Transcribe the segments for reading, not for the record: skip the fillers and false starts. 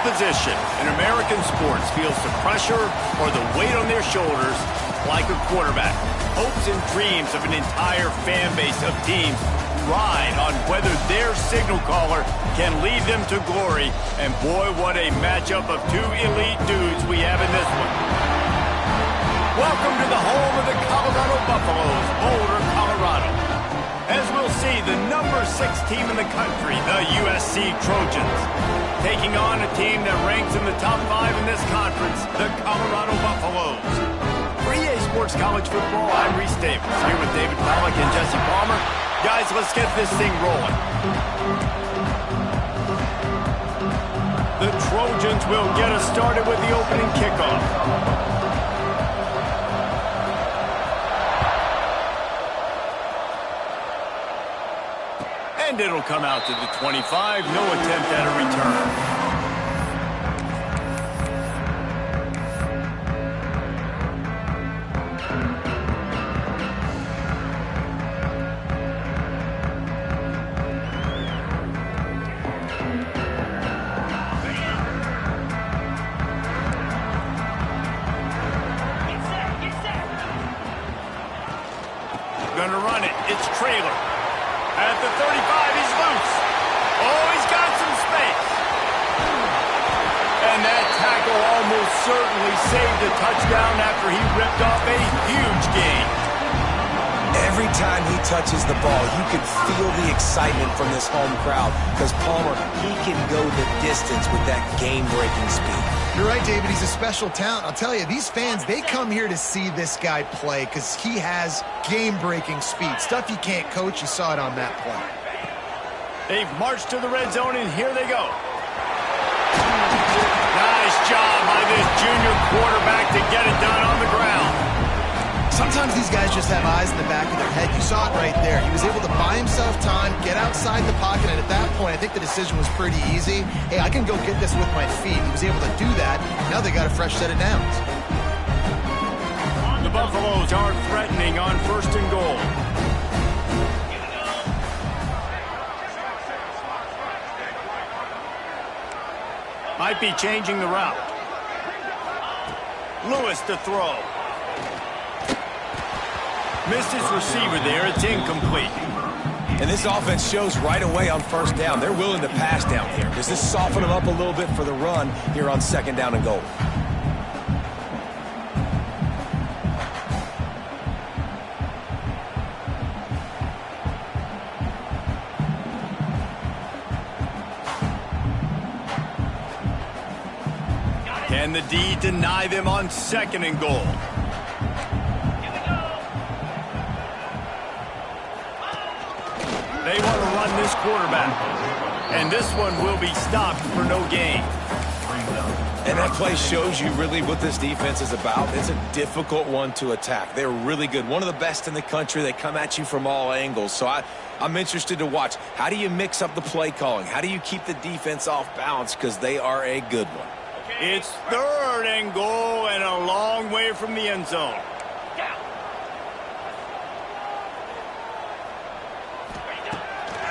position in American sports feels the pressure or the weight on their shoulders like a quarterback. Hopes and dreams of an entire fan base of teams ride on whether their signal caller can lead them to glory. And boy, what a matchup of two elite dudes we have in this one. Welcome to the home of the Colorado Buffaloes, Boulder, Colorado. As we'll see, the number 6 team in the country, the USC Trojans, taking on a team that ranks in the top 5 in this conference, the Colorado Buffaloes. For EA Sports College Football, I'm Reese Davis, here with David Pollack and Jesse Palmer. Guys, let's get this thing rolling. The Trojans will get us started with the opening kickoff. And it'll come out to the 25. No attempt at a return. Gonna run it. It's Trailer. At the 35, he's loose. Oh, he's got some space. And that tackle almost certainly saved a touchdown after he ripped off a huge gain. Every time he touches the ball, you can feel the excitement from this home crowd because Palmer, he can go the distance with that game-breaking speed. You're right, David. He's a special talent. I'll tell you, these fans, they come here to see this guy play because he has game-breaking speed. Stuff you can't coach. You saw it on that play. They've marched to the red zone, and here they go. Nice job by this junior quarterback to get it done on the ground. Sometimes these guys just have eyes in the back of their head. You saw it right there. He was able to buy himself time, get outside the pocket, and at that point, I think the decision was pretty easy. Hey, I can go get this with my feet. He was able to do that. Now they got a fresh set of downs. The Buffaloes are threatening on 1st and goal. Might be changing the route. Lewis to throw. Missed his receiver there. It's incomplete. And this offense shows right away on 1st down. They're willing to pass down here. Does this soften them up a little bit for the run here on 2nd down and goal? Can the D deny them on 2nd and goal? They want to run this quarterback. And this one will be stopped for no gain. And that play shows you really what this defense is about. It's a difficult one to attack. They're really good. One of the best in the country. They come at you from all angles. So I'm interested to watch. How do you mix up the play calling? How do you keep the defense off balance? Because they are a good one. It's 3rd and goal and a long way from the end zone.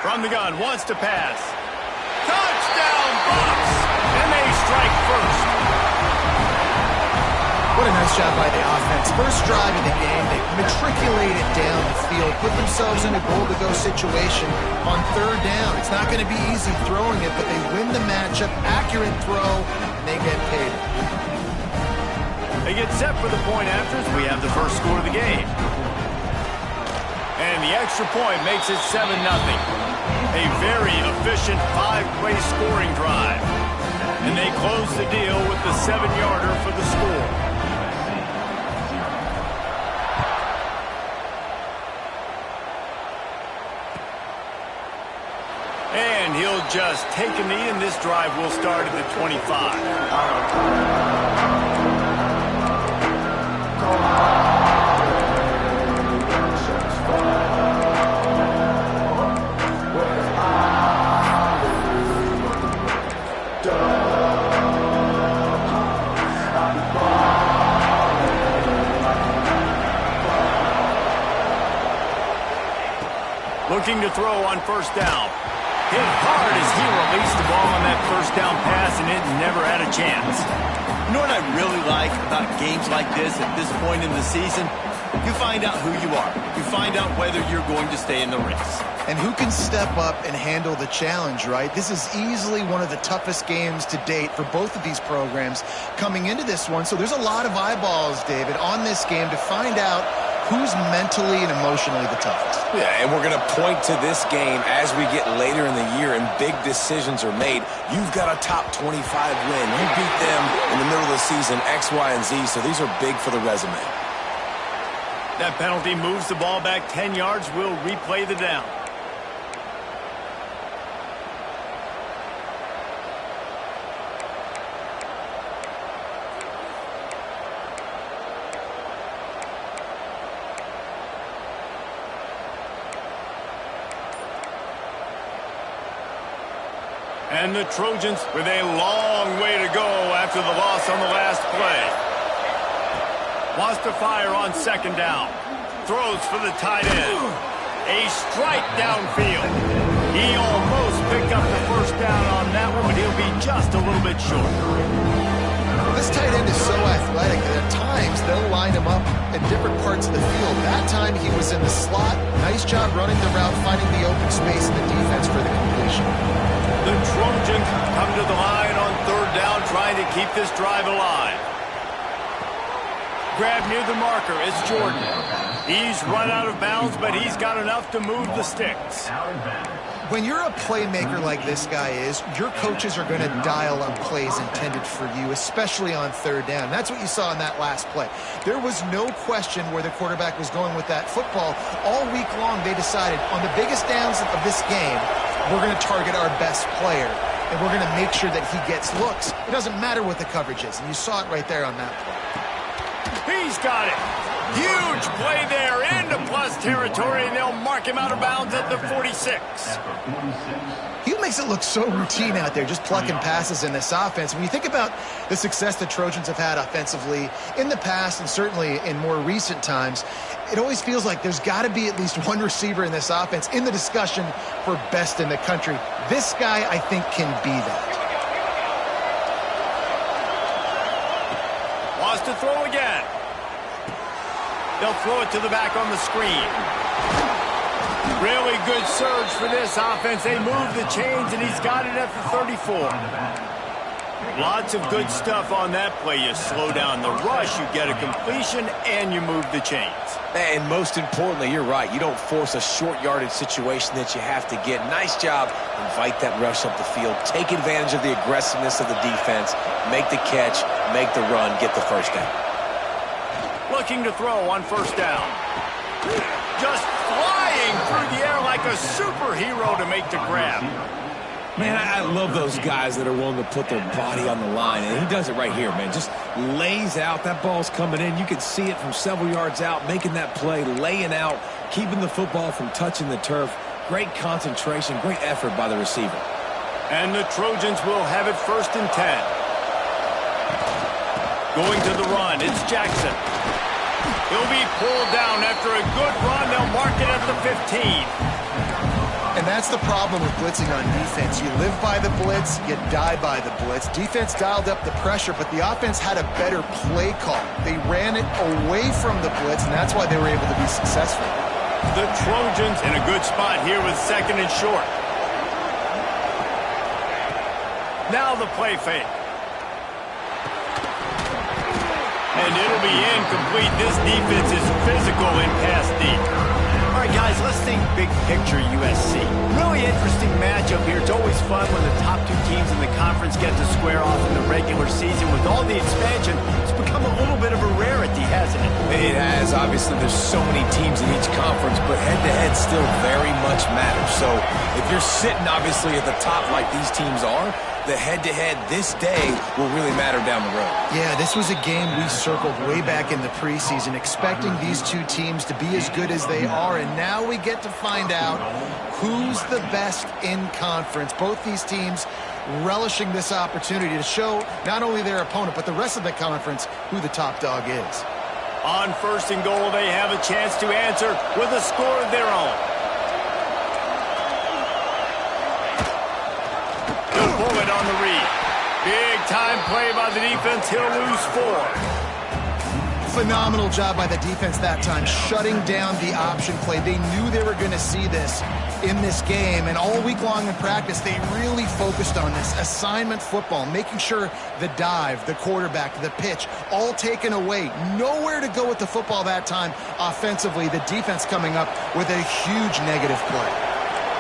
From the gun, wants to pass. Touchdown, Bucks! And they strike first. What a nice job by the offense. First drive of the game, they matriculated down the field, put themselves in a goal-to-go situation on 3rd down. It's not going to be easy throwing it, but they win the matchup, accurate throw, and they get paid. They get set for the point after as we have the first score of the game. And the extra point makes it 7-0. A very efficient 5-play scoring drive. And they close the deal with the 7-yarder for the score. And he'll just take a knee, and this drive will start at the 25. Looking to throw on 1st down. Hit hard as he released the ball on that first down pass, and it never had a chance. You know what I really like about games like this at this point in the season? You find out who you are. You find out whether you're going to stay in the race. And who can step up and handle the challenge, right? This is easily one of the toughest games to date for both of these programs coming into this one. So there's a lot of eyeballs, David, on this game to find out who's mentally and emotionally the toughest. Yeah, and we're going to point to this game as we get later in the year and big decisions are made. You've got a top 25 win. You beat them in the middle of the season, X, Y, and Z, so these are big for the resume. That penalty moves the ball back 10 yards. We'll replay the down. And the Trojans with a long way to go after the loss on the last play. Wants to fire on second down. Throws for the tight end. A strike downfield. He almost picked up the first down on that one, but he'll be just a little bit short. This tight end is so athletic that at times they'll line him up in different parts of the field. That time he was in the slot. Nice job running the route, finding the open space in the defense for the completion. The Trojans come to the line on third down, trying to keep this drive alive. Grab near the marker, it's Jordan. He's run out of bounds, but he's got enough to move the sticks. When you're a playmaker like this guy is, your coaches are going to dial up plays intended for you, especially on third down. That's what you saw in that last play. There was no question where the quarterback was going with that football. All week long, they decided on the biggest downs of this game, we're going to target our best player, and we're going to make sure that he gets looks. It doesn't matter what the coverage is, and you saw it right there on that play. He's got it. Huge play there into plus territory, and they'll mark him out of bounds at the 46. He makes it look so routine out there, just plucking passes in this offense. When you think about the success the Trojans have had offensively in the past and certainly in more recent times, it always feels like there's got to be at least one receiver in this offense in the discussion for best in the country. This guy, I think, can be that. Wants to throw again. They'll throw it to the back on the screen. Really good surge for this offense. They move the chains, and he's got it at the 34. Lots of good stuff on that play. You slow down the rush, you get a completion, and you move the chains. And most importantly, you're right. You don't force a short yardage situation that you have to get. Nice job. Invite that rush up the field. Take advantage of the aggressiveness of the defense. Make the catch, make the run, get the first down. Looking to throw on first down. Just flying through the air like a superhero to make the grab. Man, I love those guys that are willing to put their body on the line, and he does it right here, man. Just lays out. That ball's coming in. You can see it from several yards out, making that play, laying out, keeping the football from touching the turf. Great concentration, great effort by the receiver. And the Trojans will have it 1st and 10. Going to the run, it's Jackson. He'll be pulled down after a good run. They'll mark it at the 15. And that's the problem with blitzing on defense. You live by the blitz, you die by the blitz. Defense dialed up the pressure, but the offense had a better play call. They ran it away from the blitz, and that's why they were able to be successful. The Trojans in a good spot here with 2nd and short. Now the play fake. And it'll be incomplete. This defense is physical and pass deep. All right, guys, let's think big picture USC. Really interesting matchup here. It's always fun when the top 2 teams in the conference get to square off in the regular season. With all the expansion, it's become a little bit of a rarity, hasn't it? It has. Obviously, there's so many teams in each conference, but head-to-head still very much matters. So if you're sitting, obviously, at the top like these teams are, the head-to-head this day will really matter down the road. Yeah, this was a game we circled way back in the preseason, expecting these 2 teams to be as good as they are, and now we get to find out who's the best in conference. Both these teams relishing this opportunity to show not only their opponent, but the rest of the conference who the top dog is. On 1st and goal, they have a chance to answer with a score of their own. He'll pull it on the read. Big time play by the defense. He'll lose 4. Phenomenal job by the defense that time, shutting down the option play. They knew they were going to see this in this game, and all week long in practice, they really focused on this assignment football, making sure the dive, the quarterback, the pitch, all taken away. Nowhere to go with the football that time offensively. The defense coming up with a huge negative play.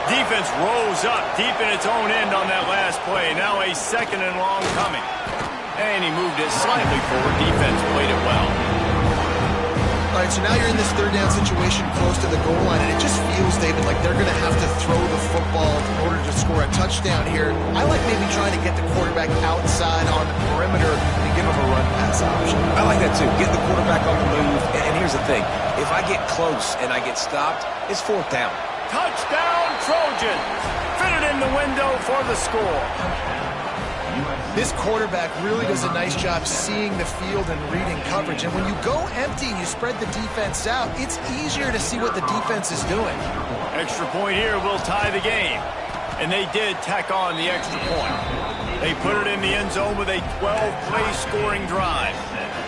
Defense rose up deep in its own end on that last play. Now a 2nd and long coming. And he moved it slightly forward. Defense played it well. All right, so now you're in this 3rd down situation close to the goal line, and it just feels, David, like they're going to have to throw the football in order to score a touchdown here. I like maybe trying to get the quarterback outside on the perimeter and give him a run pass option. I like that too. Get the quarterback on the move. And here's the thing. If I get close and I get stopped, it's 4th down. Touchdown, Trojans! Fitted in the window for the score. This quarterback really does a nice job seeing the field and reading coverage. And when you go empty and you spread the defense out, it's easier to see what the defense is doing. Extra point here will tie the game. And they did tack on the extra point. They put it in the end zone with a 12-play scoring drive.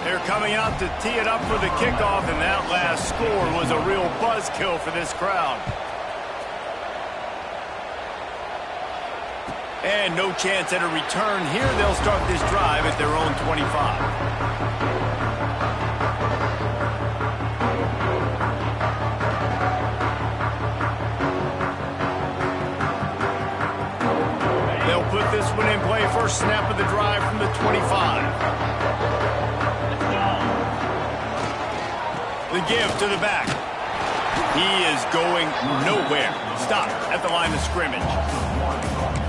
They're coming out to tee it up for the kickoff, and that last score was a real buzzkill for this crowd. And no chance at a return here. They'll start this drive at their own 25. They'll put this one in play. First snap of the drive from the 25. The give to the back. He is going nowhere. Stop at the line of scrimmage.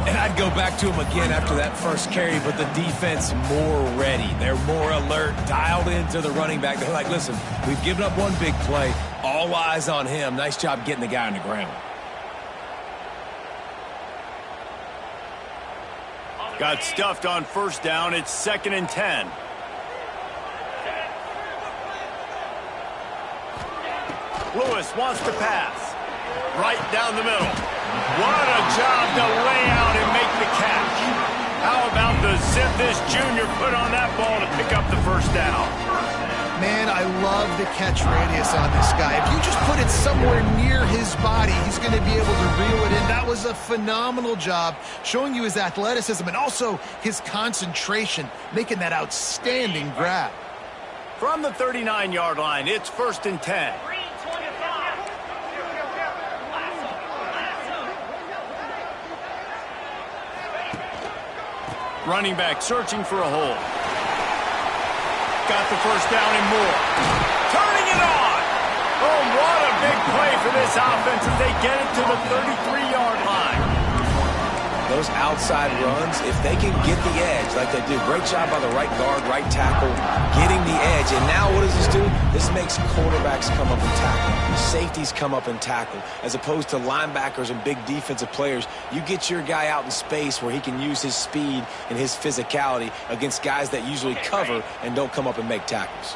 And I'd go back to him again after that first carry, but the defense more ready. They're more alert, dialed into the running back. They're like, listen, we've given up one big play. All eyes on him. Nice job getting the guy on the ground. Got stuffed on 1st down. It's 2nd and 10. Lewis wants to pass. Right down the middle. What a job to lay out and make the catch. How about the zip this junior put on that ball to pick up the 1st down? Man, I love the catch radius on this guy. If you just put it somewhere near his body, he's going to be able to reel it in. That was a phenomenal job, showing you his athleticism and also his concentration, making that outstanding grab. From the 39-yard line, it's 1st and 10. Running back searching for a hole. Got the 1st down and more. Turning it on. Oh, what a big play for this offense as they get it to the 33-yard line. Those outside runs, if they can get the edge like they do, great job by the right guard, right tackle, getting the edge. And now what does this do? This makes quarterbacks come up and tackle. Safeties come up and tackle. As opposed to linebackers and big defensive players, you get your guy out in space where he can use his speed and his physicality against guys that usually cover and don't come up and make tackles.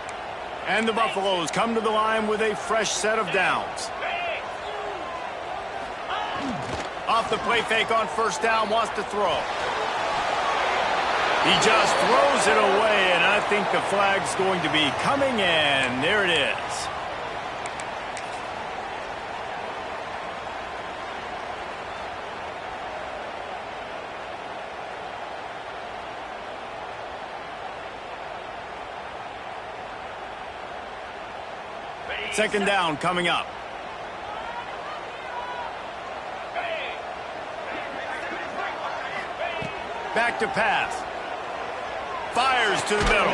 And the Buffaloes come to the line with a fresh set of downs. Off the play fake on 1st down, wants to throw. He just throws it away, and I think the flag's going to be coming in. There it is. Second down coming up. Back to pass. Fires to the middle.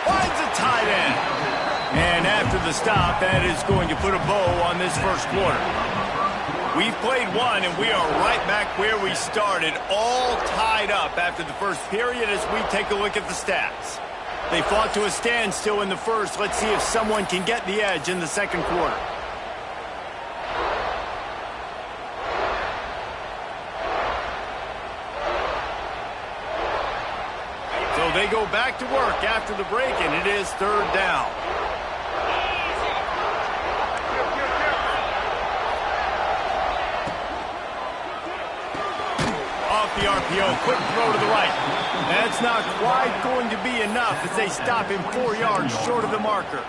Finds a tight end. And after the stop, that is going to put a bow on this 1st quarter. We've played one, and we are right back where we started, all tied up after the 1st period as we take a look at the stats. They fought to a standstill in the 1st. Let's see if someone can get the edge in the 2nd quarter. They go back to work after the break, and it is 3rd down. off the RPO. Quick throw to the right. That's not quite going to be enough as they stop him 4 yards short of the marker.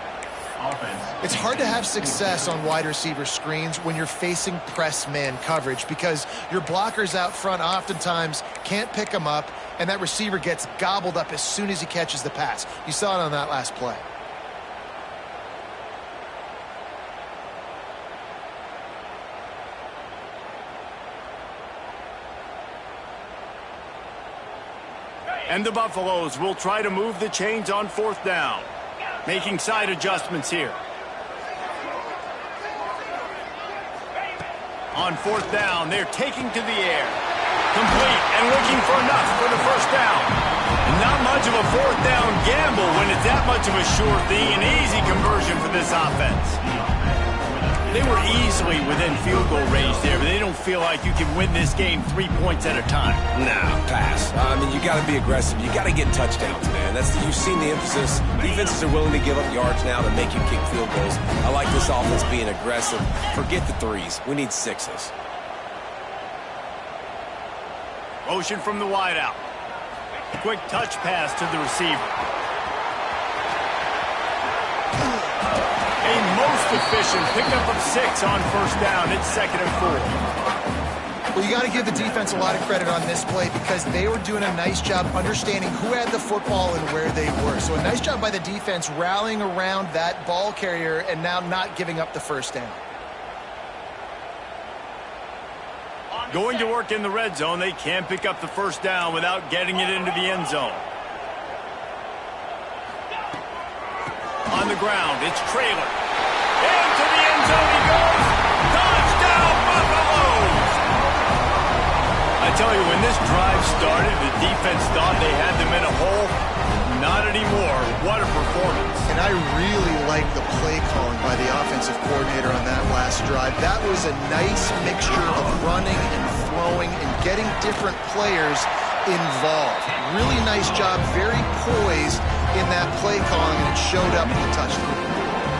It's hard to have success on wide receiver screens when you're facing press man coverage because your blockers out front oftentimes can't pick them up, and that receiver gets gobbled up as soon as he catches the pass. You saw it on that last play. And the Buffaloes will try to move the chains on 4th down. Making side adjustments here. On 4th down, they're taking to the air. Complete and looking for enough for the first down. And not much of a 4th down gamble when it's that much of a sure thing. An easy conversion for this offense. They were easily within field goal range there, but they don't feel like you can win this game 3 points at a time. Nah, pass. I mean, you got to be aggressive. You got to get touchdowns, man. You've seen the emphasis. Defenses are willing to give up yards now to make you kick field goals. I like this offense being aggressive. Forget the threes. We need 6s. Motion from the wideout. Quick touch pass to the receiver. A most efficient pickup of 6 on 1st down. It's 2nd and 4. Well, you got to give the defense a lot of credit on this play because they were doing a nice job understanding who had the football and where they were. So a nice job by the defense rallying around that ball carrier and now not giving up the 1st down. Going to work in the red zone. They can't pick up the 1st down without getting it into the end zone. On the ground, it's Trailer. Into the end zone he goes. Touchdown, Buffaloes! I tell you, when this drive started, the defense thought they had them in a hole. Not anymore. What a performance. And I really like the play calling by the offensive coordinator on that last drive. That was a nice mixture of running and throwing and getting different players involved. Really nice job, very poised in that play calling, and it showed up in the touchdown.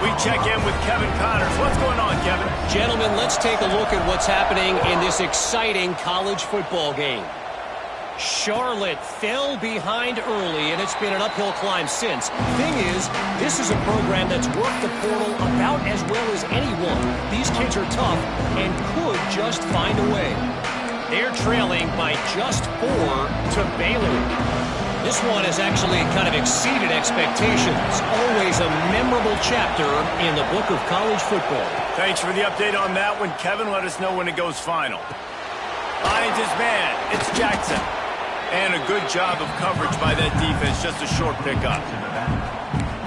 We check in with Kevin Connors. What's going on, Kevin? Gentlemen, let's take a look at what's happening in this exciting college football game. Charlotte fell behind early, and it's been an uphill climb since. Thing is, this is a program that's worked the portal about as well as anyone. These kids are tough and could just find a way. They're trailing by just 4 to Baylor. This one has actually kind of exceeded expectations. Always a memorable chapter in the book of college football. Thanks for the update on that one, Kevin. Let us know when it goes final. Finds his man. It's Jackson. And a good job of coverage by that defense. Just a short pickup.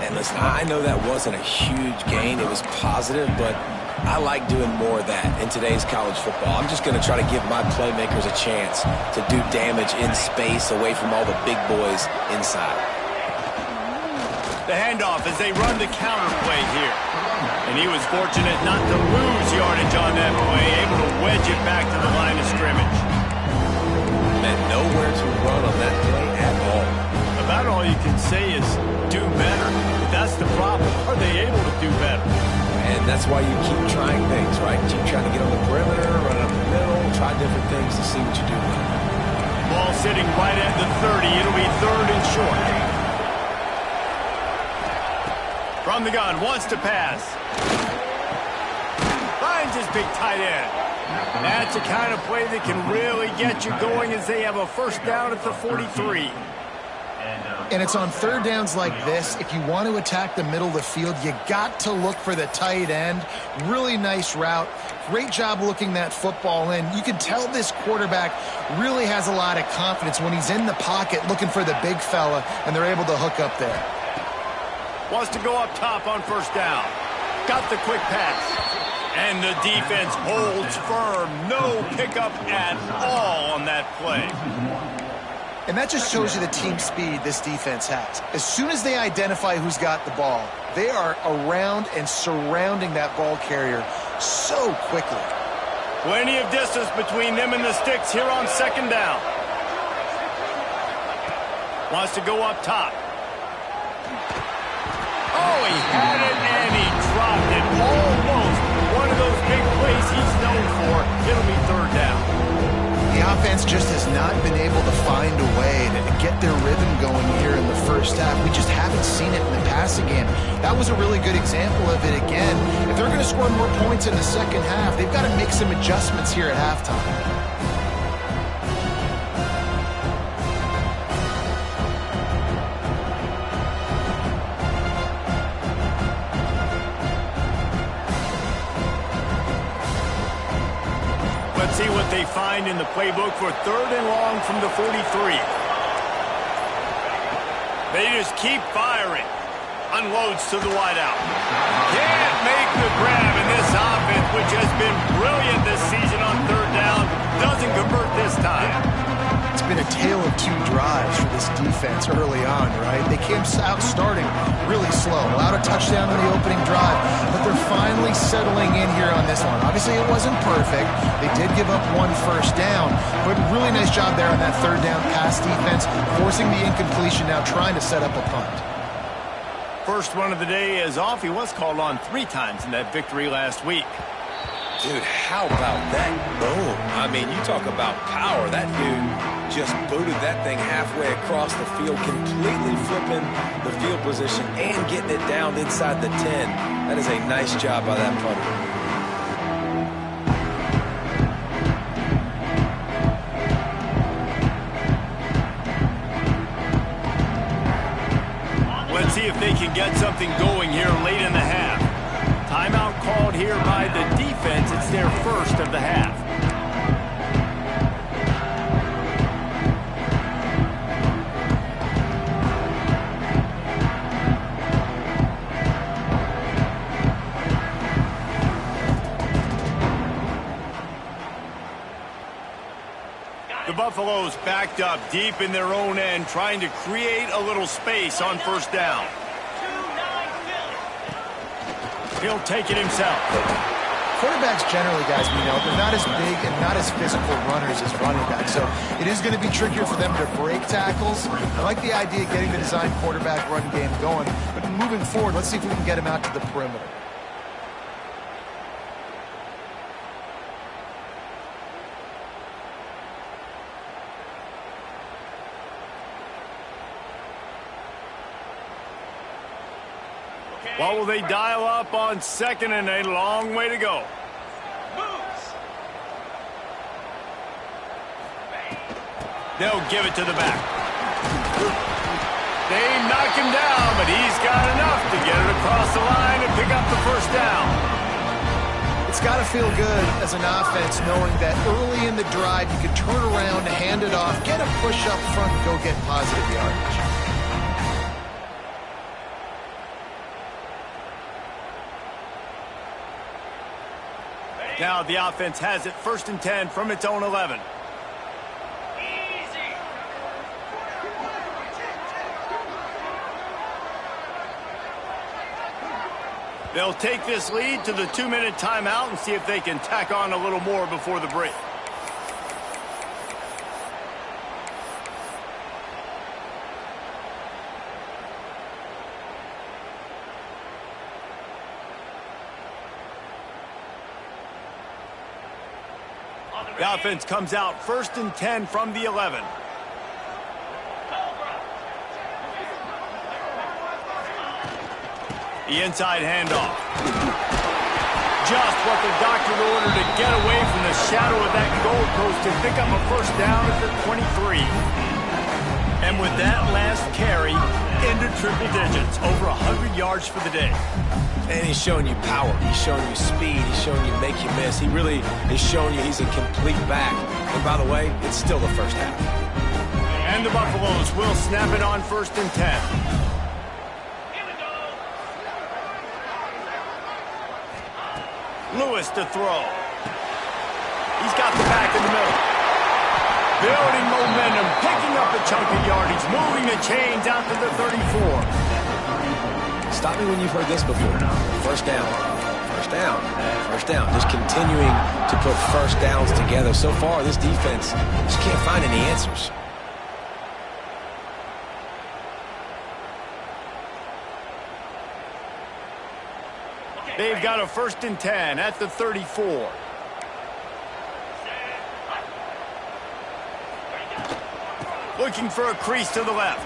And listen, I know that wasn't a huge gain. It was positive, but I like doing more of that in today's college football. I'm just going to try to give my playmakers a chance to do damage in space away from all the big boys inside. The handoff as they run the counter play here. And he was fortunate not to lose yardage on that play, able to wedge it back to the line of scrimmage. And nowhere to run on that play at all. About all you can say is do better. But that's the problem. Are they able to do better? And that's why you keep trying things, right? Keep trying to get on the perimeter, run up the middle, try different things to see what you do. Ball sitting right at the 30. It'll be 3rd and short. From the gun, wants to pass. Finds his big tight end. That's the kind of play that can really get you going as they have a 1st down at the 43. And it's on 3rd downs like this. If you want to attack the middle of the field, you got to look for the tight end. Really nice route. Great job looking that football in. You can tell this quarterback really has a lot of confidence when he's in the pocket looking for the big fella, and they're able to hook up there. Wants to go up top on 1st down. Got the quick pass. And the defense holds firm. No pickup at all on that play. And that just shows you the team speed this defense has. As soon as they identify who's got the ball, they are around and surrounding that ball carrier so quickly. Plenty of distance between them and the sticks here on 2nd down. Wants to go up top. Oh, he had it and he dropped it. Almost one of those big plays he's known for. It'll be 3rd down. The defense just has not been able to find a way to get their rhythm going here in the first half. We just haven't seen it in the passing game. That was a really good example of it again. If they're going to score more points in the second half, they've got to make some adjustments here at halftime. Let's see what they find in the playbook for 3rd and long from the 43. They just keep firing. Unloads to the wideout. Can't make the grab, and this offense, which has been brilliant this season on 3rd down, doesn't convert this time. It's been a tale of 2 drives for this defense early on, right? They came out starting really slow, allowed a touchdown on the opening drive, but they're finally settling in here on this one. Obviously, it wasn't perfect. They did give up 1 first down, but really nice job there on that 3rd down pass defense, forcing the incompletion, now trying to set up a punt. First run of the day is off. He was called on 3 times in that victory last week. Dude, how about that boom? I mean, you talk about power. That dude just booted that thing halfway across the field, completely flipping the field position and getting it down inside the 10. That is a nice job by that punter. Let's see if they can get something going here late in the half. Timeout called here by the defense. It's their first of the half. The Buffaloes backed up deep in their own end, trying to create a little space on 1st down. He'll take it himself. Quarterbacks generally, guys, we know, they're not as big and not as physical runners as running backs, so it is going to be trickier for them to break tackles. I like the idea of getting the design quarterback run game going, but moving forward, let's see if we can get him out to the perimeter. What will they dial up on 2nd and a long way to go? They'll give it to the back. They knock him down, but he's got enough to get it across the line and pick up the 1st down. It's got to feel good as an offense knowing that early in the drive you can turn around, hand it off, get a push up front, and go get positive yardage. Now the offense has it 1st and 10 from its own 11. They'll take this lead to the 2-minute timeout and see if they can tack on a little more before the break. The offense comes out 1st and 10 from the 11. The inside handoff. Just what the doctor ordered to get away from the shadow of that goalpost and pick up a 1st down at the 23. And with that last carry, into triple digits, over 100 yards for the day. And he's showing you power. He's showing you speed. He's showing you make you miss. He really is showing you he's a complete back. And by the way, it's still the first half. And the Buffaloes will snap it on 1st and 10. Lewis to throw. He's got the back in the middle. Building momentum, picking up a chunk of yardage, moving the chains out to the 34. Stop me when you've heard this before. 1st down. 1st down. 1st down. Just continuing to put 1st downs together. So far, this defense just can't find any answers. They've got a 1st and 10 at the 34. Looking for a crease to the left.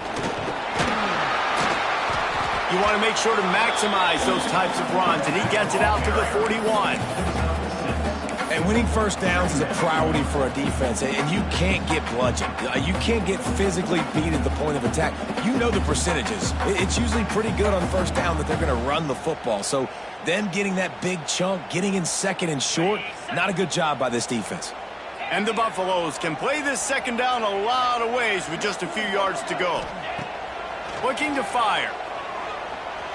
You want to make sure to maximize those types of runs, and he gets it out to the 41. And winning first downs is a priority for a defense, and you can't get bludgeoned. You can't get physically beat at the point of attack. You know the percentages. It's usually pretty good on first down that they're going to run the football. So them getting that big chunk, getting in second and short, not a good job by this defense. And the Buffaloes can play this second down a lot of ways with just a few yards to go. Looking to fire.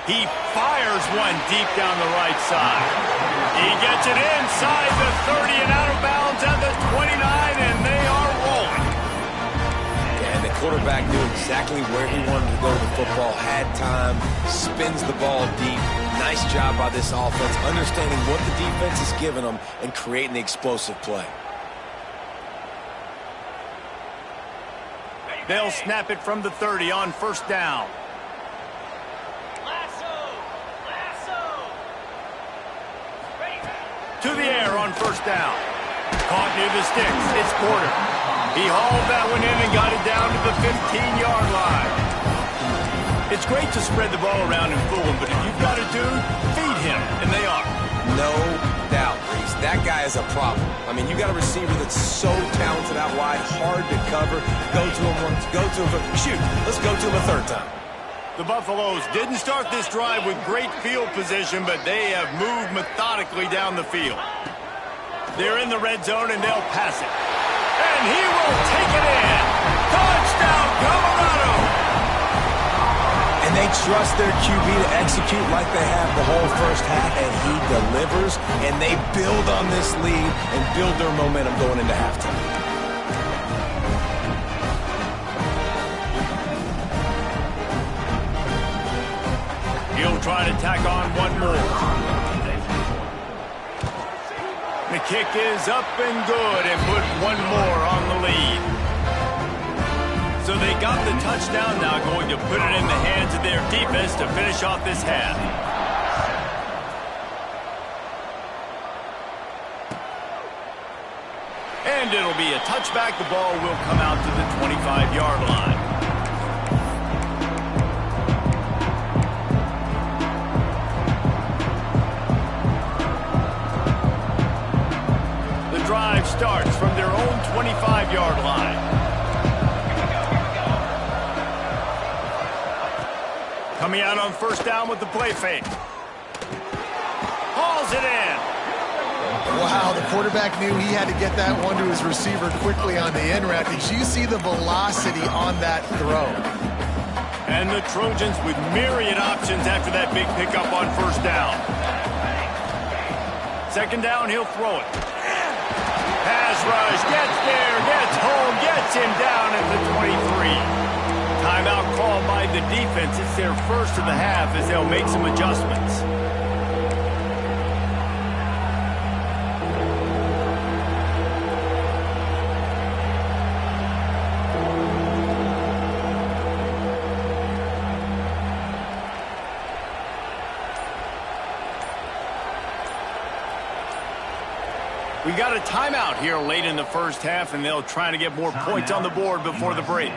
He fires one deep down the right side. He gets it inside the 30 and out of bounds at the 29, and they are rolling. And the quarterback knew exactly where he wanted to go with the football, had time, spins the ball deep. Nice job by this offense, understanding what the defense is giving them and creating the explosive play. They'll snap it from the 30 on first down. To the air on first down. Caught near the sticks. It's Porter. He hauled that one in and got it down to the 15-yard line. It's great to spread the ball around and fool him, but if you've got a dude, feed him, and they are. No doubt, Reese. That guy is a problem. I mean, you got a receiver that's so talented out wide, hard to cover. Go to him once, go to him, shoot. Let's go to him a third time. The Buffaloes didn't start this drive with great field position, but they have moved methodically down the field. They're in the red zone, and they'll pass it. And he will take it in. Touchdown, Colorado! And they trust their QB to execute like they have the whole first half, and he delivers, and they build on this lead and build their momentum going into halftime. He'll try to tack on one more. The kick is up and good and put one more on the lead. So they got the touchdown, now going to put it in the hands of their defense to finish off this half. And it'll be a touchback. The ball will come out to the 25-yard line. Drive starts from their own 25-yard line. Coming out on first down with the play fake. Hauls it in. Wow, the quarterback knew he had to get that one to his receiver quickly on the in route. Did you see the velocity on that throw? And the Trojans with myriad options after that big pickup on first down. Second down, he'll throw it. Pass rush, gets there, gets home, gets him down at the 23. Timeout called by the defense. It's their first of the half as they'll make some adjustments. We got a timeout here late in the first half, and they'll try to get more points on the board before the break.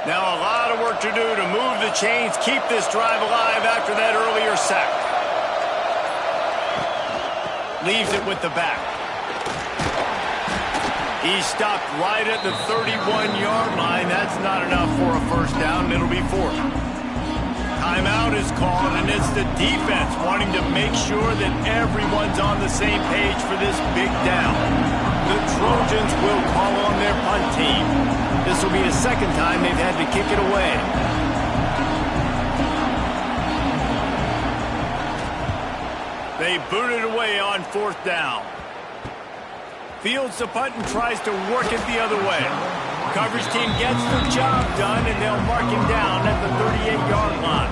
Now a lot of work to do to move the chains, keep this drive alive after that earlier sack. Leaves it with the back. He's stopped right at the 31-yard line. That's not enough for a first down. It'll be fourth. Timeout is called, and it's the defense wanting to make sure that everyone's on the same page for this big down. The Trojans will call on their punt team. This will be the second time they've had to kick it away. They boot it away on fourth down. Fields the punt and tries to work it the other way. Coverage team gets the job done, and they'll mark him down at the 38-yard line.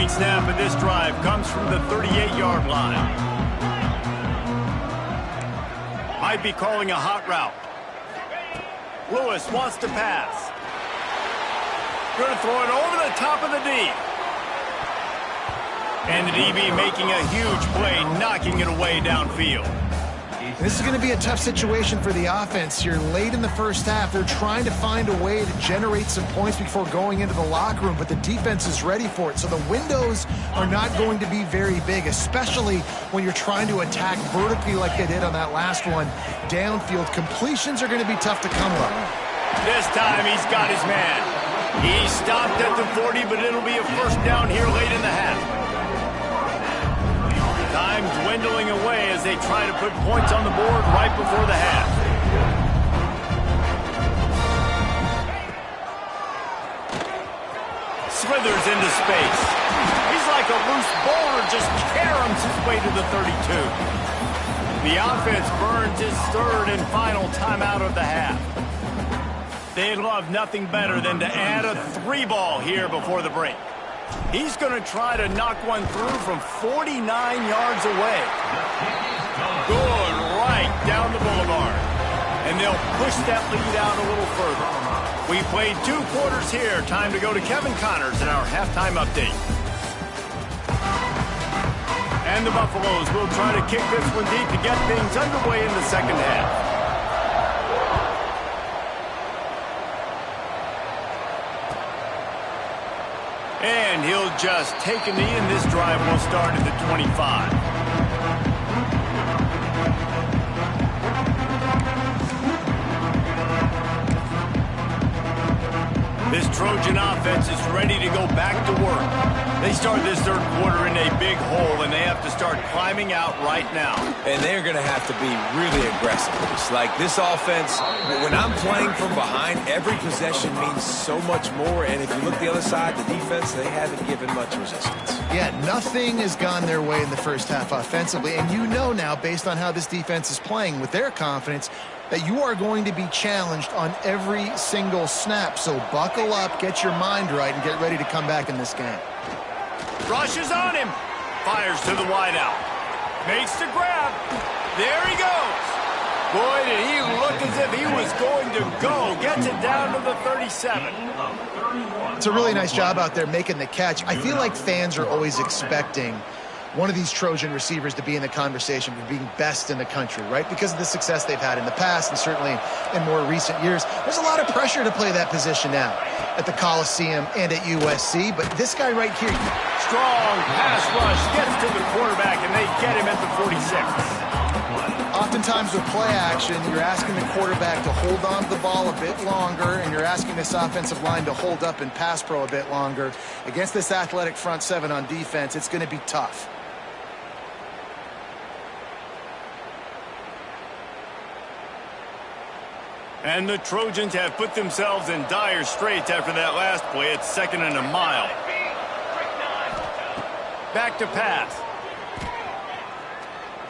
opening snap of this drive comes from the 38-yard line. Might be calling a hot route. Lewis wants to pass. Going to throw it over the top of the D. And the DB making a huge play, knocking it away downfield. This is going to be a tough situation for the offense. You're late in the first half. They're trying to find a way to generate some points before going into the locker room, but the defense is ready for it. So the windows are not going to be very big, especially when you're trying to attack vertically like they did on that last one. Downfield completions are going to be tough to come up. This time he's got his man. He stopped at the 40, but it'll be a first down here late in the half. Time dwindling away as they try to put points on the board right before the half. Slithers into space. He's like a loose boulder, just caroms his way to the 32. The offense burns his third and final timeout of the half. They'd love nothing better than to add a 3-ball here before the break. He's going to try to knock one through from 49 yards away. Good, right down the boulevard. And they'll push that lead out a little further. We played 2 quarters here. Time to go to Kevin Connors in our halftime update. And the Buffaloes will try to kick this one deep to get things underway in the second half. And he'll just take a knee, and this drive will start at the 25. This Trojan offense is ready to go back to work. They start this third quarter in a big hole, and they have to start climbing out right now. And they're going to have to be really aggressive. It's like this offense, when I'm playing from behind, every possession means so much more. And if you look the other side, the defense, they haven't given much resistance. Yeah, nothing has gone their way in the first half offensively. And you know now, based on how this defense is playing with their confidence, that you are going to be challenged on every single snap. So buckle up, get your mind right, and get ready to come back in this game. Rushes on him. Fires to the wideout. Makes the grab. There he goes. Boy, did he look as if he was going to go. Gets it down to the 37. It's a really nice job out there making the catch. I feel like fans are always expecting one of these Trojan receivers to be in the conversation for being best in the country, right? Because of the success they've had in the past and certainly in more recent years. There's a lot of pressure to play that position now at the Coliseum and at USC, but this guy right here. Strong pass rush gets to the quarterback, and they get him at the 46. Oftentimes with play action, you're asking the quarterback to hold on to the ball a bit longer, and you're asking this offensive line to hold up and pass pro a bit longer. Against this athletic front seven on defense, it's going to be tough. And the Trojans have put themselves in dire straits after that last play. It's 2nd and a mile. Back to pass.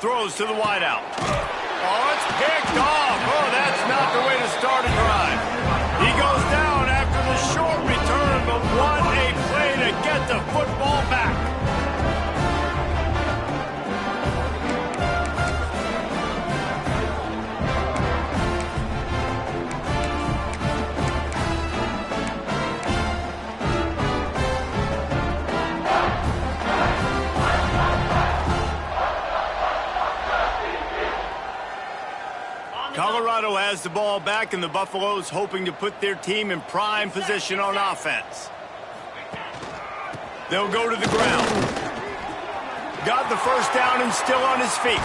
Throws to the wideout. Oh, it's picked off. Oh, that's not the way to start a drive. He goes down after the short return, but what a play to get the football back. Colorado has the ball back, and the Buffaloes hoping to put their team in prime position on offense. They'll go to the ground. Got the first down and still on his feet.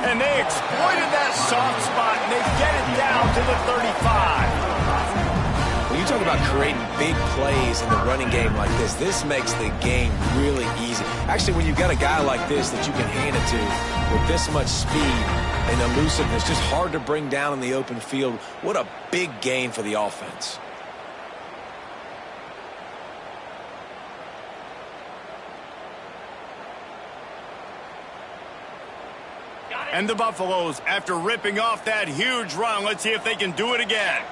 And they exploited that soft spot, and they get it down to the 35. When you talk about creating big plays in the running game like this makes the game really easy. Actually, when you've got a guy like this that you can hand it to with this much speed and elusiveness, just hard to bring down in the open field. What a big gain for the offense. And the Buffaloes, after ripping off that huge run, let's see if they can do it again.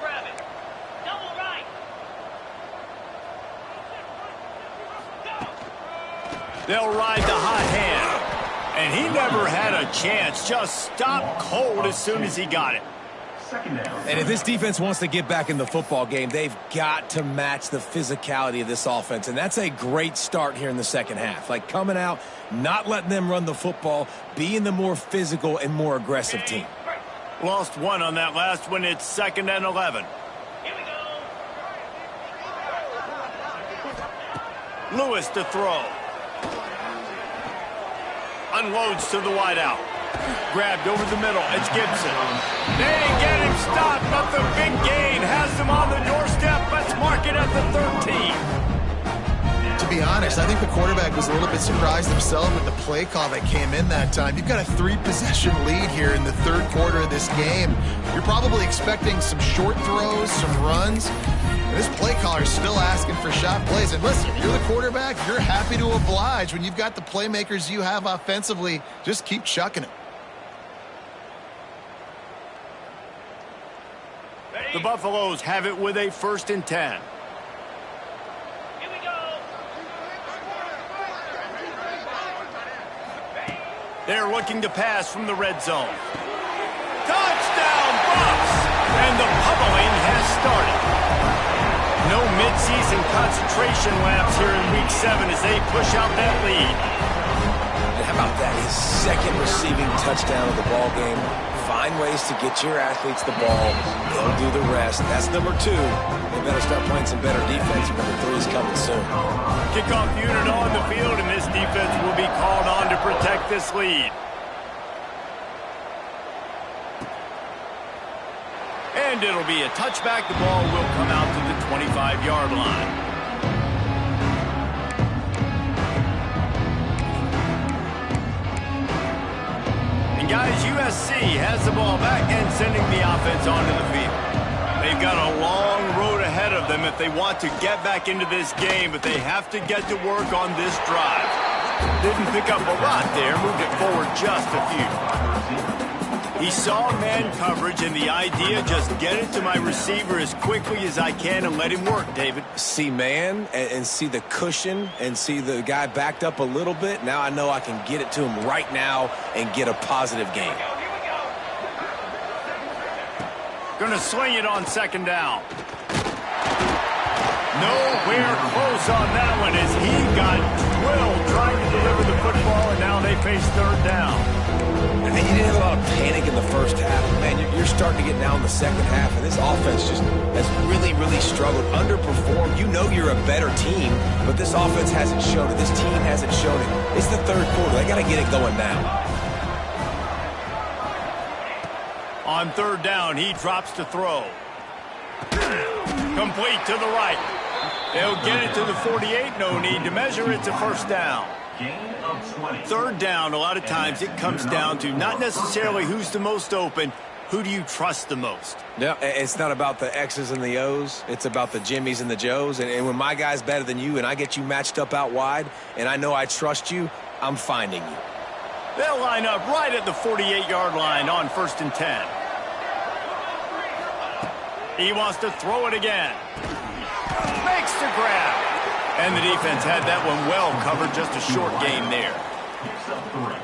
They'll ride the hot hand. And he never had a chance. Just stopped cold as soon as he got it. And if this defense wants to get back in the football game, they've got to match the physicality of this offense. And that's a great start here in the second half. Like coming out, not letting them run the football, being the more physical and more aggressive team. Lost one on that last one. It's 2nd and 11. Lewis to throw. Unloads to the wideout. Grabbed over the middle. It's Gibson. They get him stopped, but the big gain has him on the doorstep. Let's mark it at the 13. To be honest, I think the quarterback was a little bit surprised himself with the play call that came in that time. You've got a 3-possession lead here in the third quarter of this game. You're probably expecting some short throws, some runs. And this play caller is still asking for shot plays. And listen, if you're the quarterback, you're happy to oblige. When you've got the playmakers you have offensively, just keep chucking it. The Buffaloes have it with a 1st and 10. They're looking to pass from the red zone. Touchdown, Bucs! And the pummeling has started. No midseason concentration laps here in Week 7 as they push out that lead. And how about that? His 2nd receiving touchdown of the ball game. Find ways to get your athletes the ball. They'll do the rest. That's number 2. They better start playing some better defense. Number 3 is coming soon. Kickoff unit on the field, and this defense will be called on to protect this lead. And it'll be a touchback. The ball will come out to the 25-yard line. And guys, USC has the ball back and sending the offense onto the field. They've got a long road ahead of them if they want to get back into this game, but they have to get to work on this drive. Didn't pick up a lot there, moved it forward just a few. He saw man coverage, and the idea, just get it to my receiver as quickly as I can and let him work, David. See man and see the cushion and see the guy backed up a little bit. Now I know I can get it to him right now and get a positive gain. Gonna swing it on 2nd down. Nowhere close on that one as he got drilled trying to deliver the football, and now they face 3rd down. And you didn't have a lot of panic in the first half. Man, you're starting to get down in the second half, and this offense just has really, really struggled, underperformed. You know you're a better team, but this offense hasn't shown it. This team hasn't shown it. It's the 3rd quarter. They got to get it going now. On 3rd down, he drops to throw. Complete to the right. They'll get it to the 48. No need to measure. It's a 1st down. 3rd down, a lot of times it comes down to not necessarily who's the most open, who do you trust the most? No, it's not about the X's and the O's. It's about the Jimmys and the Joes. And when my guy's better than you and I get you matched up out wide and I know I trust you, I'm finding you. They'll line up right at the 48-yard line on 1st and 10. He wants to throw it again. Makes the grab. And the defense had that one well covered, just a short gain there.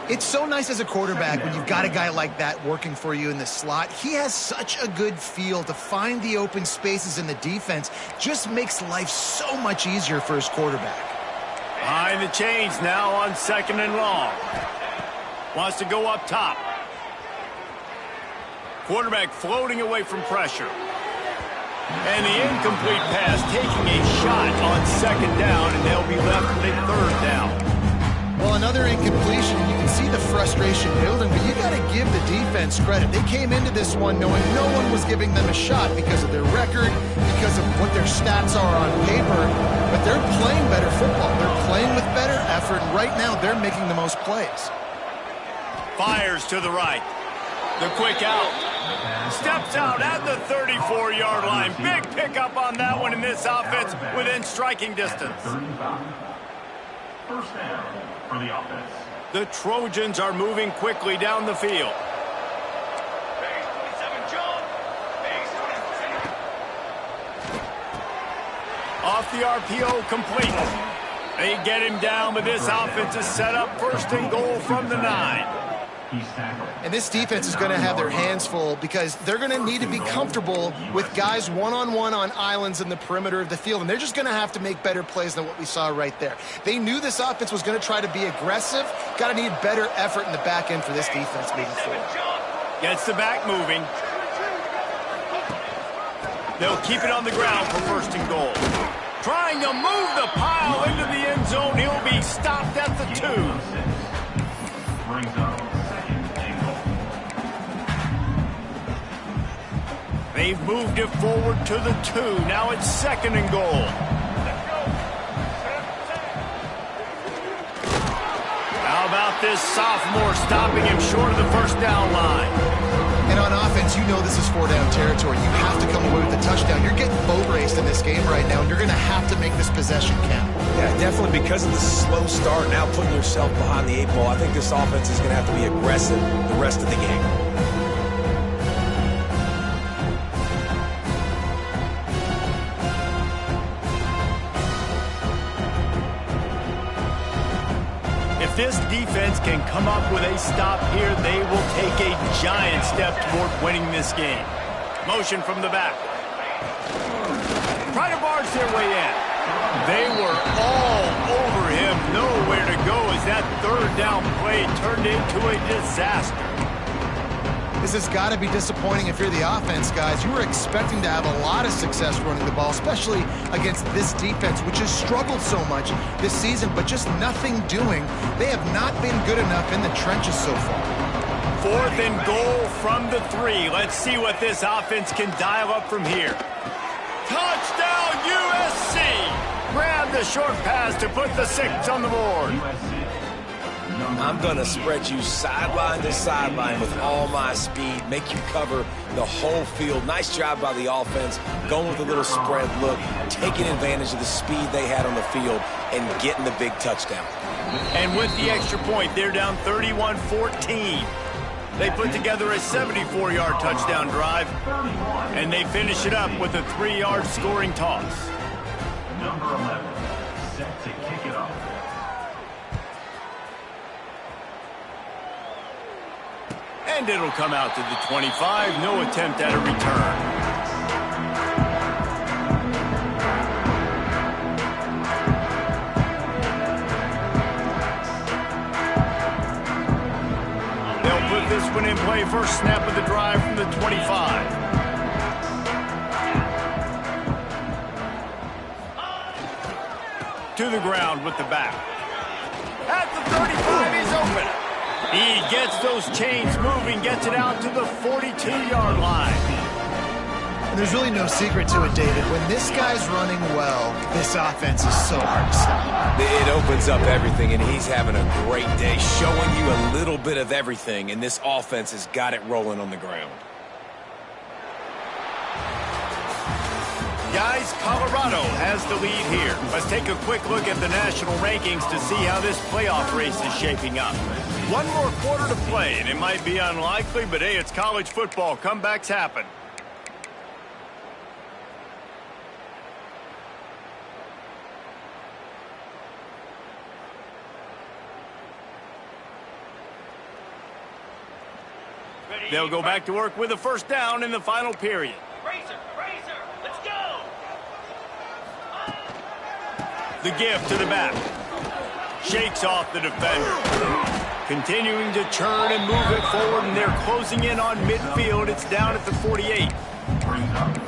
It's so nice as a quarterback when you've got a guy like that working for you in the slot. He has such a good feel to find the open spaces in the defense. Just makes life so much easier for his quarterback. Behind the chains now on 2nd and long. Wants to go up top. Quarterback floating away from pressure. And the incomplete pass taking a shot on 2nd down, and they'll be left with a 3rd down. Well, another incompletion, and you can see the frustration building, but you got to give the defense credit. They came into this one knowing no one was giving them a shot because of their record, because of what their stats are on paper, but they're playing better football. They're playing with better effort, and right now they're making the most plays. Fires to the right. The quick out. Steps out at the 34-yard line. Big pickup on that one in this offense within striking distance. 1st down for the offense. The Trojans are moving quickly down the field. Off the RPO, complete. They get him down, but this offense is set up 1st and goal from the 9. And this defense is going to have their hands full because they're going to need to be comfortable with guys one-on-one on islands in the perimeter of the field, and they're just going to have to make better plays than what we saw right there. They knew this offense was going to try to be aggressive. Got to need better effort in the back end for this defense moving forward. Gets the back moving. They'll keep it on the ground for 1st and goal. Trying to move the pile into the end zone. He'll be stopped at the 2. Brings up 2nd and goal. They've moved it forward to the 2. Now it's 2nd and goal. How about this sophomore stopping him short of the 1st down line? And on offense, you know this is 4-down territory. You have to come away with a touchdown. You're getting boat raced in this game right now, and you're going to have to make this possession count. Yeah, definitely because of the slow start, now putting yourself behind the 8 ball. I think this offense is going to have to be aggressive the rest of the game. If this defense can come up with a stop here, they will take a giant step toward winning this game. Motion from the back. Try to barge their way in. They were all over him. Nowhere to go as that 3rd down play turned into a disaster. This has got to be disappointing if you're the offense, guys. You were expecting to have a lot of success running the ball, especially against this defense, which has struggled so much this season, but just nothing doing. They have not been good enough in the trenches so far. 4th and goal from the 3. Let's see what this offense can dial up from here. Touchdown, USC! Grab the short pass to put the 6 on the board. I'm going to spread you sideline to sideline with all my speed, make you cover the whole field. Nice job by the offense, going with a little spread look, taking advantage of the speed they had on the field, and getting the big touchdown. And with the extra point, they're down 31-14. They put together a 74-yard touchdown drive, and they finish it up with a 3-yard scoring toss. Number 11, set to kick it off. And it'll come out to the 25. No attempt at a return. They'll put this one in play. First snap of the drive from the 25. To the ground with the back. At the 35, he's open. He gets those chains moving, gets it out to the 42-yard line. And there's really no secret to it, David. When this guy's running well, this offense is so hard to stop. It opens up everything, and he's having a great day, showing you a little bit of everything, and this offense has got it rolling on the ground. Guys, Colorado has the lead here. Let's take a quick look at the national rankings to see how this playoff race is shaping up. One more quarter to play, and it might be unlikely, but hey, it's college football. Comebacks happen. They'll go back to work with a 1st down in the final period. Let's go! The give to the back. Shakes off the defender. Continuing to turn and move it forward, and they're closing in on midfield. It's down at the 48.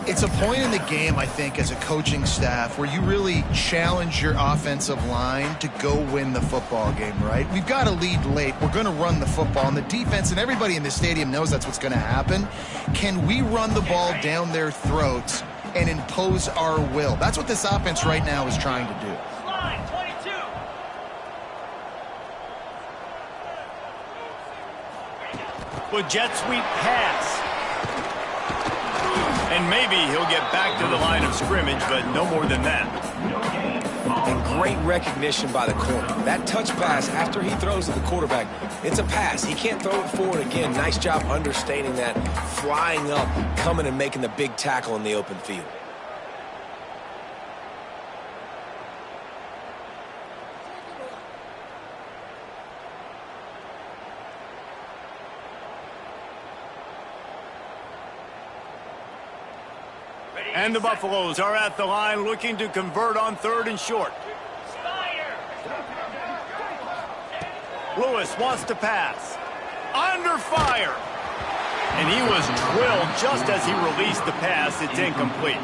It's a point in the game, I think, as a coaching staff where you really challenge your offensive line to go win the football game, right? We've got a lead late. We're going to run the football, and the defense and everybody in the stadium knows that's what's going to happen. Can we run the ball down their throats and impose our will? That's what this offense right now is trying to do. Slide, 22. With jet sweep pass. And maybe he'll get back to the line of scrimmage, but no more than that. And great recognition by the corner. That touch pass after he throws to the quarterback, it's a pass. He can't throw it forward again. Nice job understanding that, flying up, coming and making the big tackle in the open field. And the Buffaloes are at the line looking to convert on 3rd and short. Lewis wants to pass. Under fire. And he was drilled just as he released the pass. It's incomplete.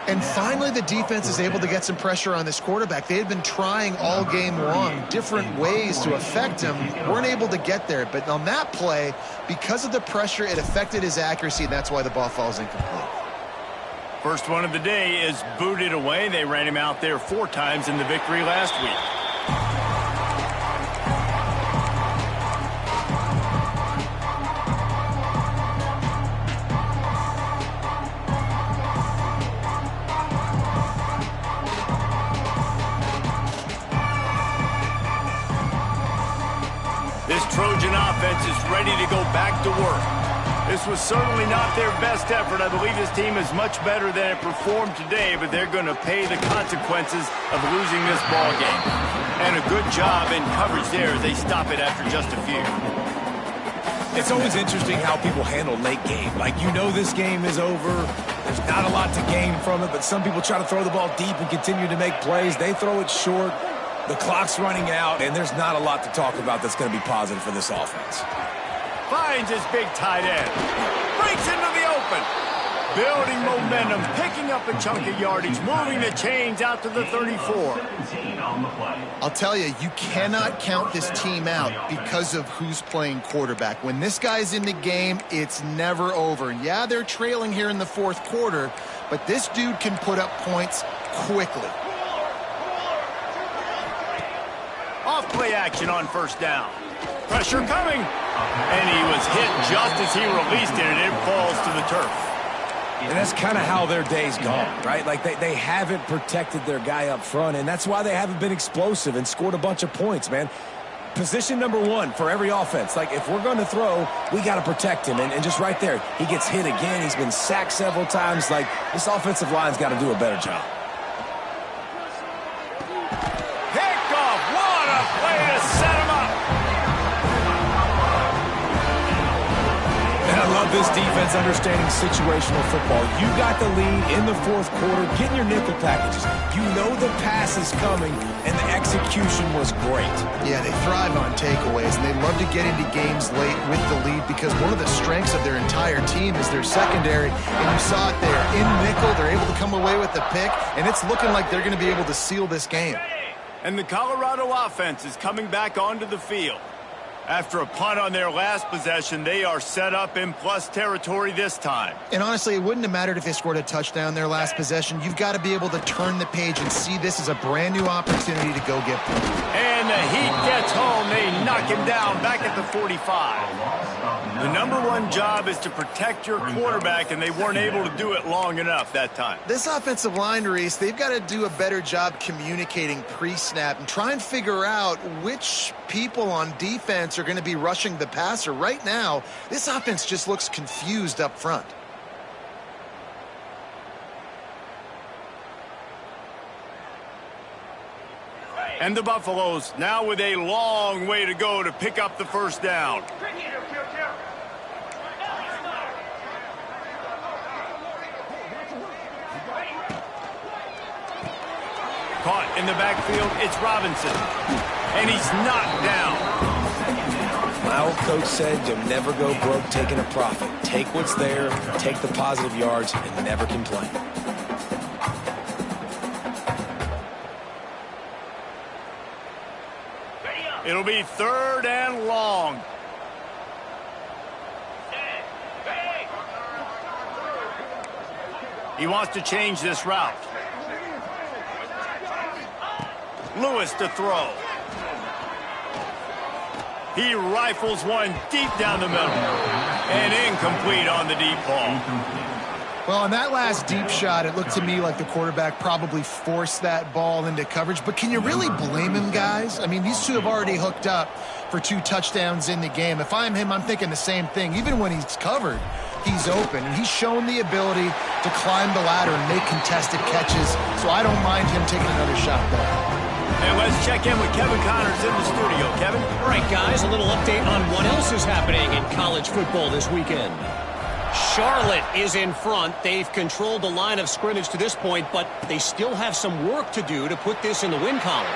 And finally, the defense is able to get some pressure on this quarterback. They had been trying all game long different ways to affect him. Weren't able to get there. But on that play, because of the pressure, it affected his accuracy, and that's why the ball falls incomplete. First one of the day is booted away. They ran him out there 4 times in the victory last week. This Trojan offense is ready to go back to work. This was certainly not their best effort. I believe this team is much better than it performed today, but they're going to pay the consequences of losing this ball game. And a good job in coverage there as they stop it after just a few. It's always interesting how people handle late game. Like, you know this game is over. There's not a lot to gain from it, but some people try to throw the ball deep and continue to make plays. They throw it short. The clock's running out, and there's not a lot to talk about that's going to be positive for this offense. Finds his big tight end. Breaks into the open. Building momentum, picking up a chunk of yardage, moving the chains out to the 34. I'll tell you, you cannot count this team out because of who's playing quarterback. When this guy's in the game, it's never over. Yeah, they're trailing here in the 4th quarter, but this dude can put up points quickly. Off play action on 1st down. Pressure coming. And he was hit just as he released it, and it falls to the turf. And that's kind of how their day's gone, right? Like, they haven't protected their guy up front, and that's why they haven't been explosive and scored a bunch of points, man. Position number 1 for every offense. Like, if we're going to throw, we got to protect him. And just right there, he gets hit again. He's been sacked several times. Like, this offensive line's got to do a better job. Way to set him up. And I love this defense understanding situational football. You got the lead in the 4th quarter. Get in your nickel packages. You know the pass is coming, and the execution was great. Yeah, they thrive on takeaways, and they love to get into games late with the lead because one of the strengths of their entire team is their secondary, and you saw it there. In nickel, they're able to come away with the pick, and it's looking like they're going to be able to seal this game. And the Colorado offense is coming back onto the field. After a punt on their last possession, they are set up in plus territory this time. And honestly, it wouldn't have mattered if they scored a touchdown their last possession. You've got to be able to turn the page and see this as a brand new opportunity to go get points. And the heat gets home. They knock him down back at the 45. The number 1 job is to protect your quarterback, and they weren't able to do it long enough that time. This offensive line, Reese, they've got to do a better job communicating pre-snap and try and figure out which people on defense are going to be rushing the passer. Right now, this offense just looks confused up front. And the Buffaloes now with a long way to go to pick up the 1st down. Caught in the backfield, it's Robinson. And he's knocked down. My old coach said you'll never go broke taking a profit. Take what's there, take the positive yards, and never complain. It'll be 3rd and long. He wants to change this route. Lewis to throw. He rifles one deep down the middle. And incomplete on the deep ball. Well, on that last deep shot, it looked to me like the quarterback probably forced that ball into coverage. But can you really blame him, guys? I mean, these two have already hooked up for 2 touchdowns in the game. If I'm him, I'm thinking the same thing. Even when he's covered, he's open. And he's shown the ability to climb the ladder and make contested catches. So I don't mind him taking another shot there. And let's check in with Kevin Connors in the studio. Kevin? All right, guys, a little update on what else is happening in college football this weekend. Charlotte is in front. They've controlled the line of scrimmage to this point, but they still have some work to do to put this in the win column.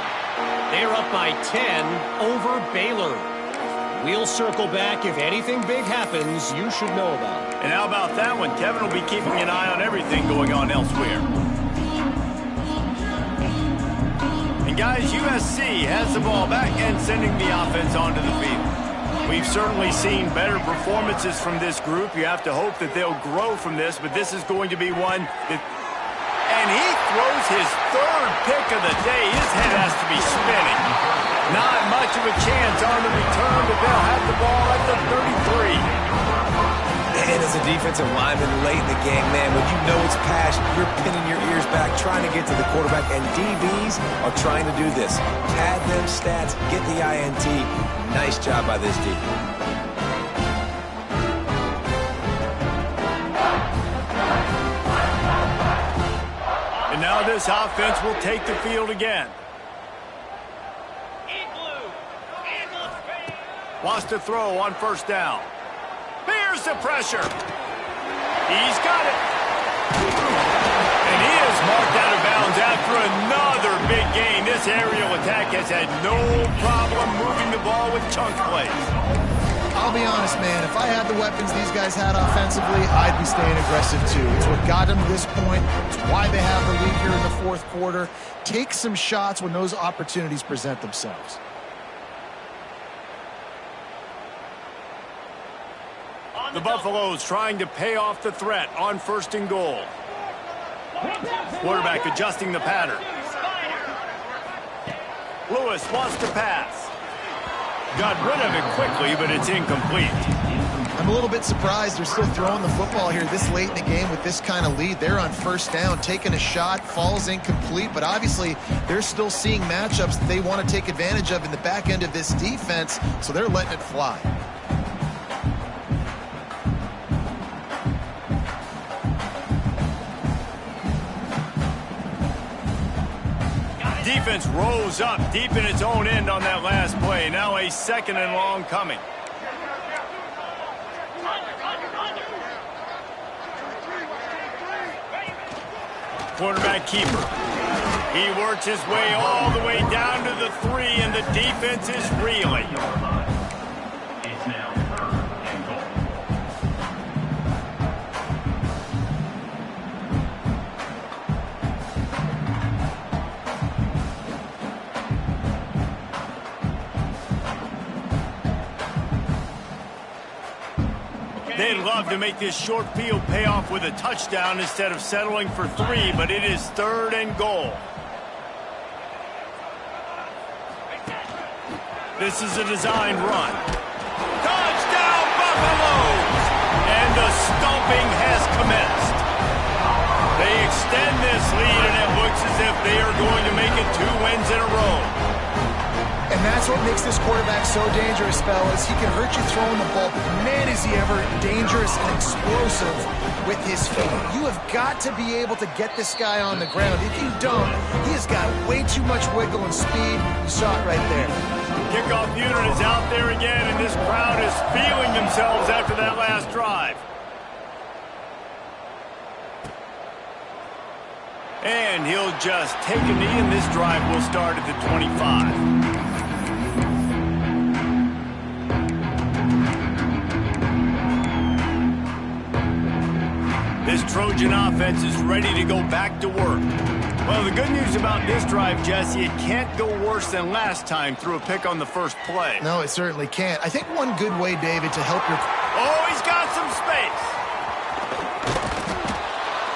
They're up by 10 over Baylor. We'll circle back if anything big happens you should know about. And how about that one? Kevin will be keeping an eye on everything going on elsewhere. And guys, USC has the ball back and sending the offense onto the field. We've certainly seen better performances from this group. You have to hope that they'll grow from this, but this is going to be one that... And he throws his third pick of the day. His head has to be spinning. Not much of a chance on the return, but they'll have the ball at the 33. And as a defensive lineman late in the game, man, when you know it's pass, you're pinning your ears back, trying to get to the quarterback, and DBs are trying to do this. Pad them stats, get the INT. Nice job by this D. And now this offense will take the field again. Wants to throw on first down. Here's the pressure. He's got it. And he is marked out of bounds after another big gain. This aerial attack has had no problem moving the ball with chunk plays. I'll be honest, man. If I had the weapons these guys had offensively, I'd be staying aggressive too. It's what got them to this point. It's why they have the lead here in the fourth quarter. Take some shots when those opportunities present themselves. The Buffaloes trying to pay off the threat on first and goal. Quarterback adjusting the pattern. Lewis wants to pass. Got rid of it quickly, but it's incomplete. I'm a little bit surprised they're still throwing the football here this late in the game with this kind of lead. They're on first down, taking a shot, falls incomplete, but obviously they're still seeing matchups that they want to take advantage of in the back end of this defense, so they're letting it fly. Defense rose up deep in its own end on that last play. Now a second and long coming. Quarterback keeper. He works his way all the way down to the 3, and the defense is reeling. It's now 3rd and goal. They'd love to make this short field pay off with a touchdown instead of settling for 3, but it is 3rd and goal. This is a design run. Touchdown, Buffaloes! And the stomping has commenced. They extend this lead, and it looks as if they are going to make it 2 wins in a row. And that's what makes this quarterback so dangerous, fellas. He can hurt you throwing the ball, but man, is he ever dangerous and explosive with his feet. You have got to be able to get this guy on the ground. If you don't, he has got way too much wiggle and speed. You saw it right there. Kickoff unit is out there again, and this crowd is feeling themselves after that last drive. And he'll just take a knee, and this drive will start at the 25. This Trojan offense is ready to go back to work. Well, the good news about this drive, Jesse, it can't go worse than last time through a pick on the first play. No, it certainly can't. I think one good way, David, to help your... Oh, he's got some space.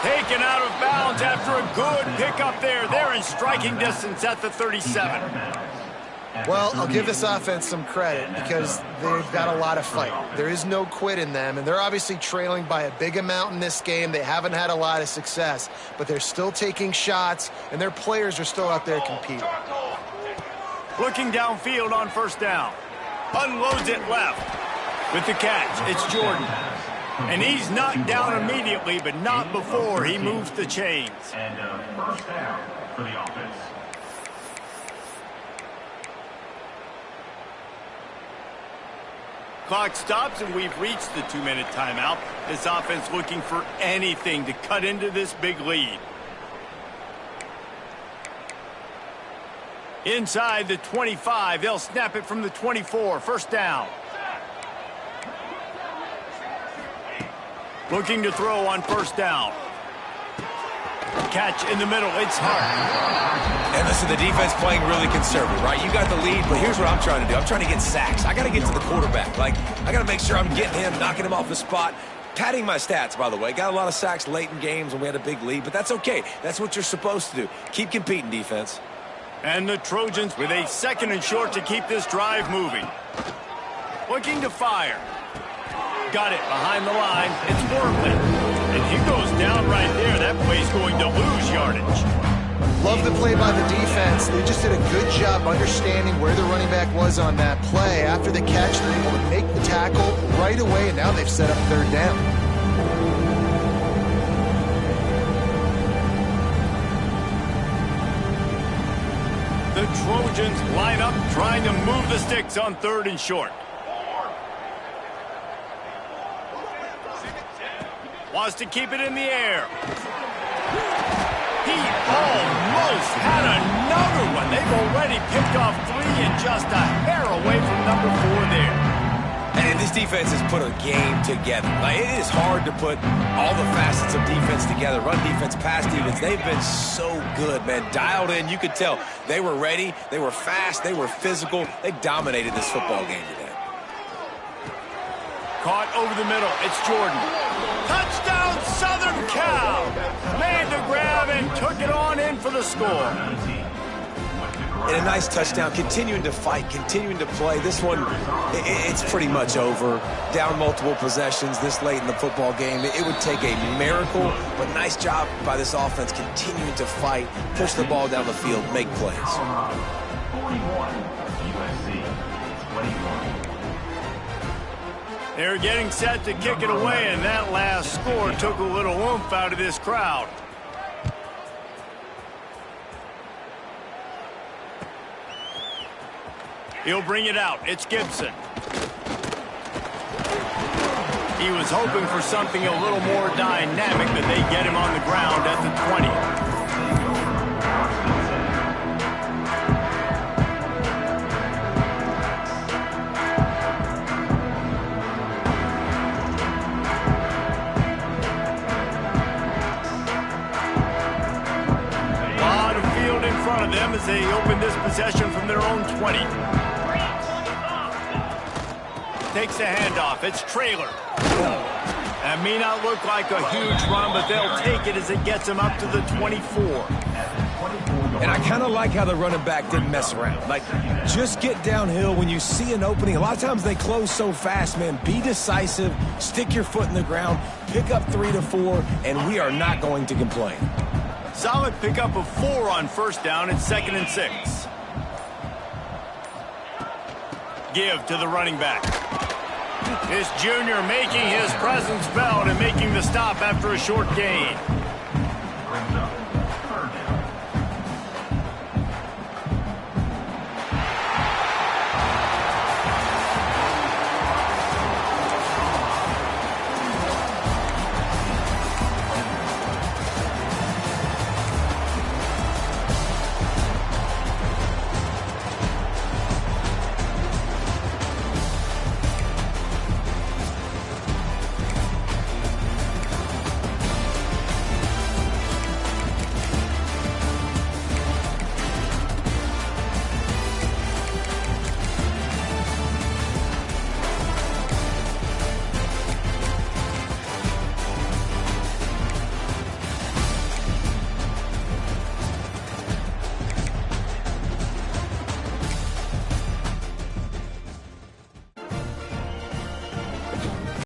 Taken out of bounds after a good pickup there. They're in striking distance at the 37. Well, I'll give this offense some credit because they've got a lot of fight. There is no quit in them, and they're obviously trailing by a big amount in this game. They haven't had a lot of success, but they're still taking shots, and their players are still out there competing. Looking downfield on first down. Unloads it left. With the catch, it's Jordan. And he's knocked down immediately, but not before he moves the chains. And first down for the offense. Clock stops, and we've reached the 2-minute timeout. This offense looking for anything to cut into this big lead. Inside the 25, they'll snap it from the 24. First down. Looking to throw on first down. Catch in the middle. It's Hart. And listen, the defense playing really conservative, right? You got the lead, but here's what I'm trying to do. I'm trying to get sacks. I got to get to the quarterback. I got to make sure I'm getting him, knocking him off the spot. Padding my stats, by the way. Got a lot of sacks late in games when we had a big lead, but that's okay. That's what you're supposed to do. Keep competing, defense. And the Trojans with a 2nd and short to keep this drive moving. Looking to fire. Got it behind the line. It's Wormley. And he goes down right there. That play's going to lose yardage. Love the play by the defense. They just did a good job understanding where the running back was on that play. After the catch, they're able to make the tackle right away, and now they've set up 3rd down. The Trojans line up trying to move the sticks on 3rd and short. Wants to keep it in the air. He almost had another one. They've already picked off 3 and just a hair away from number 4 there. And this defense has put a game together. It is hard to put all the facets of defense together. Run defense, pass defense. They've been so good, man. Dialed in. You could tell they were ready. They were fast. They were physical. They dominated this football game today. Caught over the middle. It's Jordan. Touchdown, Southern Cal. Made the grab and took it on in for the score. And a nice touchdown, continuing to fight, continuing to play. This one, it's pretty much over. Down multiple possessions this late in the football game. It would take a miracle, but nice job by this offense continuing to fight, push the ball down the field, make plays. 41, USC, 21. They're getting set to kick it away, and that last score took a little oomph out of this crowd. He'll bring it out. It's Gibson. He was hoping for something a little more dynamic, but they get him on the ground at the 20. Of them as they open this possession from their own 20. Takes the handoff. It's Traylor. That may not look like a huge run, but they'll take it as it gets them up to the 24. And I kind of like how the running back didn't mess around. Just get downhill when you see an opening. A lot of times they close so fast, man. Be decisive, stick your foot in the ground, pick up 3 to 4, and we are not going to complain. Solid pickup of 4 on first down. It's 2nd and 6. Give to the running back. This junior making his presence felt and making the stop after a short gain.